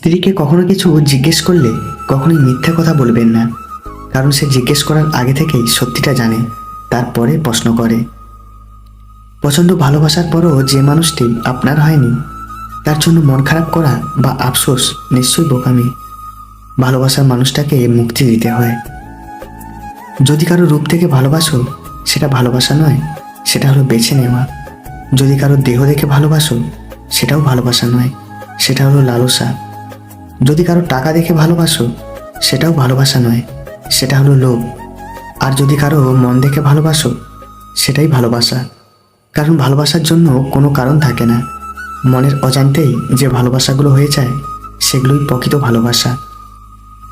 স্ত্রীকে কখনো কিছু জিজ্ঞেস করলে কখনোই মিথ্যা কথা বলবেন না, কারণ সে জিজ্ঞেস করার আগে থেকেই সত্যিটা জানে, তারপরে প্রশ্ন করে। প্রচণ্ড ভালোবাসার পরও যে মানুষটি আপনার হয়নি, তার জন্য মন খারাপ করা বা আফসোস নিশ্চয়ই বোকামি। ভালোবাসার মানুষটাকে মুক্তি দিতে হয়। যদি কারো রূপ থেকে ভালোবাসো, সেটা ভালোবাসা নয়, সেটা হলো বেছে নেওয়া। যদি কারো দেহ দেখে ভালোবাসো, সেটাও ভালোবাসা নয়, সেটা হলো লালসা। যদি কারো টাকা দেখে ভালোবাসো, সেটাও ভালোবাসা নয়, সেটা হলো লোভ। আর যদি কারো মন দেখে ভালোবাসো, সেটাই ভালোবাসা। কারণ ভালোবাসার জন্য কোনো কারণ থাকে না। মনের অজান্তেই যে ভালোবাসাগুলো হয়ে যায়, সেগুলোই প্রকৃত ভালোবাসা।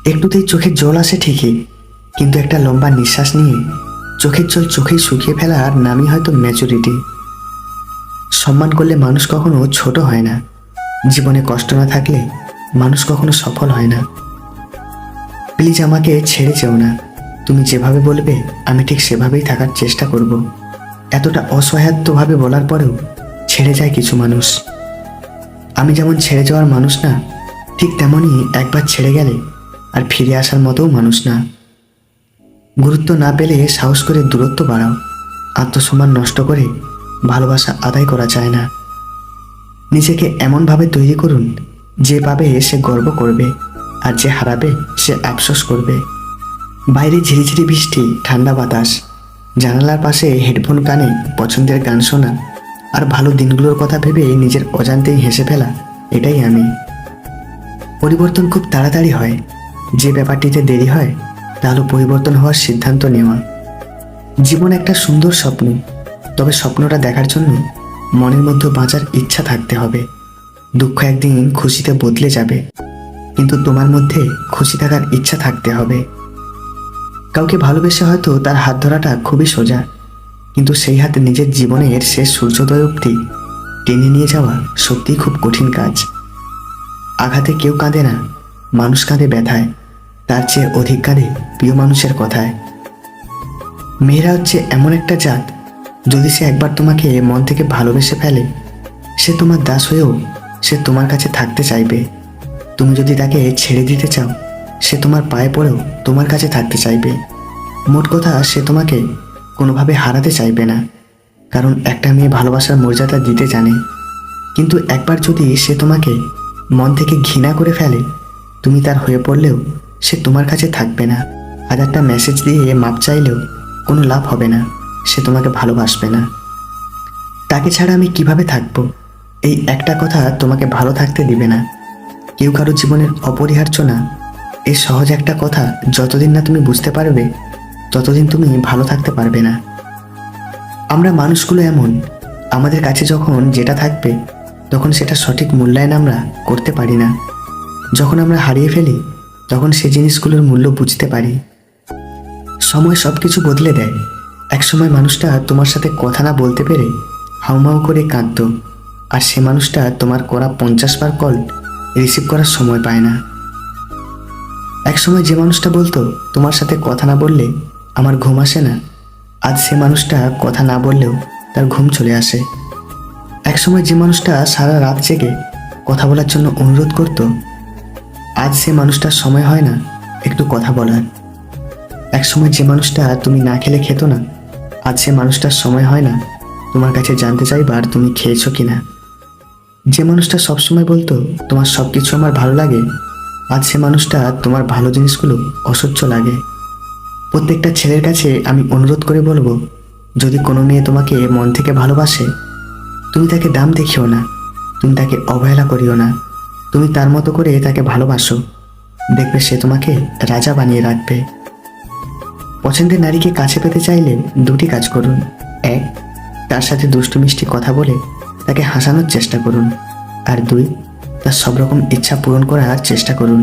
একটুতেই চোখের জল আসে ঠিকই, কিন্তু একটা লম্বা নিঃশ্বাস নিয়ে চোখের জল চোখেই শুকিয়ে ফেলার নামই হয়তো ম্যাচুরিটি। সম্মান করলে মানুষ কখনো ছোট হয় না। জীবনে কষ্ট না থাকলে মানুষ কখনো সফল হয় না। প্লিজ আমাকে ছেড়ে যেও না। তুমি যেভাবে বলবে আমি ঠিক সেভাবেই থাকার চেষ্টা করব। এতটা অসহায়ত্বভাবে বলার পরেও ছেড়ে যায় কিছু মানুষ। আমি যেমন ছেড়ে যাওয়ার মানুষ না, ঠিক তেমনই একবার ছেড়ে গেলে আর ফিরে আসার মতোও মানুষ না। গুরুত্ব না পেলে সাহস করে দূরত্ব বাড়াও। আত্মসম্মান নষ্ট করে ভালোবাসা আদায় করা যায় না। নিজেকে এমনভাবে তৈরি করুন, যে পাবে সে গর্ব করবে, আর যে হারাবে সে আফসোস করবে। বাইরে ঝিরিঝিরি বৃষ্টি, ঠান্ডা বাতাস, জানালার পাশে হেডফোন কানে পছন্দের গান শোনা, আর ভালো দিনগুলোর কথা ভেবে নিজের অজান্তেই হেসে ফেলা, এটাই আমি। পরিবর্তন খুব তাড়াতাড়ি হয়। যে ব্যাপারটিতে দেরি হয় তা হলো পরিবর্তন হওয়ার সিদ্ধান্ত নেওয়া। জীবন একটা সুন্দর স্বপ্ন, তবে স্বপ্নটা দেখার জন্য মনের মধ্যে বাঁচার ইচ্ছা থাকতে হবে। দুঃখ একদিন খুশিতে বদলে যাবে, কিন্তু তোমার মধ্যে খুশি থাকার ইচ্ছা থাকতে হবে। কাউকে ভালোবেসে হয়তো তার হাত ধরাটা খুবই সোজা, কিন্তু সেই হাতে নিজের জীবনের শেষ সূর্যোদয় অবধি টেনে নিয়ে যাওয়া সত্যিই খুব কঠিন কাজ। আঘাতে কেউ কাঁদে না, মানুষ কাঁদে ব্যথায়। তার চেয়ে অধিক কাঁদে প্রিয় মানুষের কথায়। মেয়েরা হচ্ছে এমন একটা জাত, যদি সে একবার তোমাকে মন থেকে ভালোবেসে ফেলে, সে তোমার দাস হয়েও সে তোমার কাছে থাকতে চাইবে। তুমি যদি তাকে ছেড়ে দিতে চাও, সে তোমার পায়ে পড়েও তোমার কাছে থাকতে চাইবে। মোট কথা, সে তোমাকে কোনোভাবে হারাতে চাইবে না, কারণ একটা মেয়ে ভালোবাসার মর্যাদা দিতে জানে। কিন্তু একবার যদি সে তোমাকে মন থেকে ঘৃণা করে ফেলে, তুমি তার হয়ে পড়লেও সে তোমার কাছে থাকবে না। হাজারটা মেসেজ দিয়ে মাপ চাইলেও কোনো লাভ হবে না, সে তোমাকে ভালোবাসবে না। তাকে ছাড়া আমি কিভাবে থাকবো, এই একটা কথা তোমাকে ভালো থাকতে দিবে না। কেউ কারো জীবনের অপরিহার্য না, এই সহজ একটা কথা যতদিন না তুমি বুঝতে পারবে, ততদিন তুমি ভালো থাকতে পারবে না। আমরা মানুষগুলো এমন, আমাদের কাছে যখন যেটা থাকবে, তখন সেটা সঠিক মূল্যায়ন আমরা করতে পারি না। যখন আমরা হারিয়ে ফেলি, তখন সে জিনিসগুলোর মূল্য বুঝতে পারি। সময় সব কিছু বদলে দেয়। একসময় মানুষটা তোমার সাথে কথা না বলতে পেরে হাউমাউ করে কাঁদত, আর সে মানুষটা তোমার করা 50 বার কল রিসিভ করার সময় পায় না। একসময় যে মানুষটা বলতো তোমার সাথে কথা না বললে আমার ঘুম আসে না, আজ সে মানুষটা কথা না বললেও তার ঘুম চলে আসে। একসময় যে মানুষটা সারা রাত জেগে কথা বলার জন্য অনুরোধ করত, আজ সে মানুষটার সময় হয় না একটু কথা বলার। একসময় যে মানুষটা তুমি না খেলে খেত না, আজ সে মানুষটার সময় হয় না তোমার কাছে জানতে চাইবার তুমি খেয়েছো কিনা। যে মানুষটা সবসময় বলতো তোমার সব কিছু আমার ভালো লাগে, আজ সে মানুষটা তোমার ভালো জিনিসগুলো অসহ্য লাগে। প্রত্যেকটা ছেলের কাছে আমি অনুরোধ করে বলবো, যদি কোনো মেয়ে তোমাকে মন থেকে ভালোবাসে, তুমি তাকে দাম দেখিও না, তুমি তাকে অবহেলা করিও না। তুমি তার মতো করে তাকে ভালোবাসো, দেখবে সে তোমাকে রাজা বানিয়ে রাখবে। পছন্দের নারীকে কাছে পেতে চাইলে দুটি কাজ করুন। এক, তার সাথে দুষ্টু মিষ্টি কথা বলে তাকে হাসানোর চেষ্টা করুন। আর দুই, তার সব রকম ইচ্ছা পূরণ করার চেষ্টা করুন।